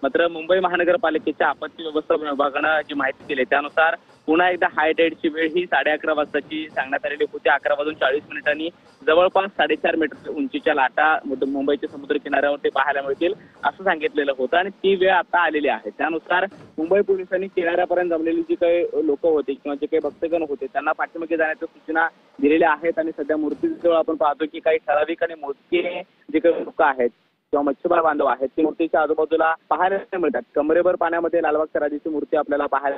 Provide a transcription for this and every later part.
मात्र मुंबई महानगरपालिकेच्या आपत्ती व्यवस्थापन विभागानं जी माहिती दिली त्यानुसार पुन्हा एकदा हाय टाईडची वेळ ही 11:30 वाजताची सांगण्यात आलेली होती. 11:40 जवळपास 4.5 मीटर उंचीच्या लाटा मुंबईच्या समुद्र किनाऱ्यावरती पाहायला मिळतील असं सांगितलेलं होतं आणि ती वेळ आता आलेली आहे. त्यानुसार मुंबई पोलिसांनी किनाऱ्यापर्यंत जमलेली जी काही लोक होते किंवा जे काही भक्तगण होते त्यांना पाठीमागे जाण्याच्या सूचना दिलेल्या आहेत आणि सध्या मूर्तीजवळ आपण पाहतो की काही ठराविक आणि मोजके जे काही लोक आहेत किंवा मच्छीमार बांधव आहेत ती मूर्तीच्या आजूबाजूला पाहायला मिळतात. कमरेभर पाण्यामध्ये लालबागच्या राजाची मूर्ती आपल्याला पाहायला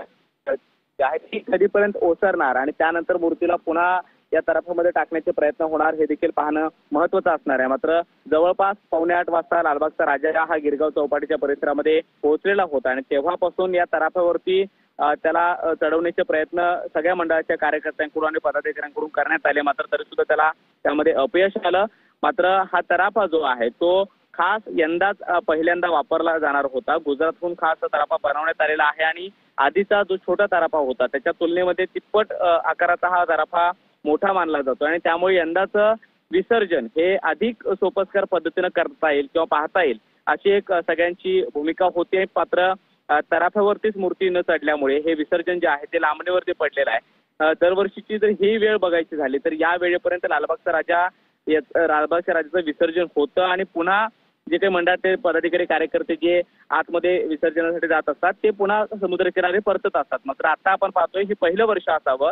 आहे ती कधीपर्यंत ओसरणार आणि त्यानंतर मूर्तीला पुन्हा या तराफ्यामध्ये टाकण्याचे प्रयत्न होणार हे देखील पाहणं महत्त्वाचं असणार आहे. मात्र जवळपास 7:45 वाजता लालबागचा राजा हा गिरगाव चौपाटीच्या परिसरामध्ये पोहोचलेला होता आणि तेव्हापासून या तराफ्यावरती त्याला चढवण्याचे प्रयत्न सगळ्या मंडळाच्या कार्यकर्त्यांकडून आणि पदाधिकाऱ्यांकडून करण्यात आले. मात्र तरी सुद्धा त्याला त्यामध्ये अपयश आलं. मात्र हा तराफा जो आहे तो खास यंदाच पहिल्यांदा वापरला जाणार होता. गुजरातहून खास तराफा बनवण्यात आलेला आहे आणि आधीचा जो छोटा तराफा होता त्याच्या तुलनेमध्ये तिप्पट आकाराचा हा तराफा मोठा मानला जातो आणि त्यामुळे यंदाचं विसर्जन हे अधिक सोपस्कर पद्धतीनं करता येईल किंवा पाहता येईल अशी एक सगळ्यांची भूमिका होती. मात्र तराफ्यावरतीच मूर्ती न चढल्यामुळे हे विसर्जन जे आहे ते लांबणीवरती पडलेलं आहे. दरवर्षीची जर ही वेळ बघायची झाली तर या वेळेपर्यंत लालबागच्या राजाचं विसर्जन होतं आणि पुन्हा जे काही मंडळाचे पदाधिकारी कार्यकर्ते जे आतमध्ये विसर्जनासाठी जात असतात ते पुन्हा समुद्रकिनारी परतत असतात. मात्र आता आपण पाहतोय हे पहिलं वर्ष असावं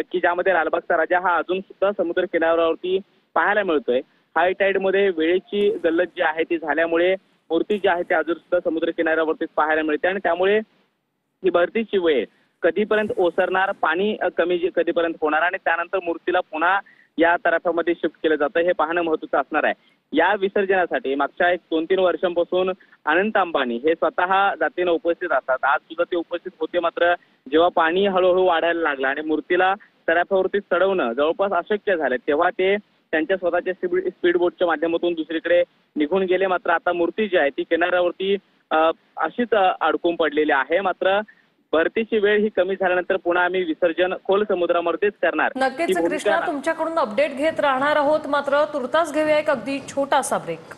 की ज्यामध्ये लालबागचा राजा हा अजून सुद्धा समुद्र किनाऱ्यावरती पाहायला मिळतोय. हाय टाईड मध्ये वेळेची गल्लत जी आहे ती झाल्यामुळे मूर्ती जी आहे ती अजून सुद्धा समुद्र किनाऱ्यावरतीच पाहायला मिळते आणि त्यामुळे ही भरतीची वेळ कधीपर्यंत ओसरणार, पाणी कमी कधीपर्यंत होणार आणि त्यानंतर मूर्तीला पुन्हा या तराफ्यामध्ये शिफ्ट केलं जातं हे पाहणं महत्त्वाचं असणार आहे. या विसर्जनासाठी मागच्या 2-3 वर्षांपासून अनंत अंबानी हे स्वतः जातीनं उपस्थित असतात. आज सुद्धा ते उपस्थित होते. मात्र जेव्हा पाणी हळूहळू वाढायला लागलं आणि मूर्तीला तराफ्यावरती चढवणं जवळपास अशक्य झालं तेव्हा ते त्यांच्या स्वतःच्या स्पीड बोटच्या माध्यमातून दुसरीकडे निघून गेले. मात्र आता मूर्ती जी आहे ती किनाऱ्यावरती अशीच अडकून पडलेली आहे. मात्र भरतीची वेळ ही कमी झाल्यानंतर पुन्हा आम्ही विसर्जन खोल समुद्रामध्येच करणार. नक्कीच कृष्णा, तुमच्याकडून अपडेट घेत राहणार आहोत. मात्र तुर्तास घेऊया एक अगदी छोटासा ब्रेक.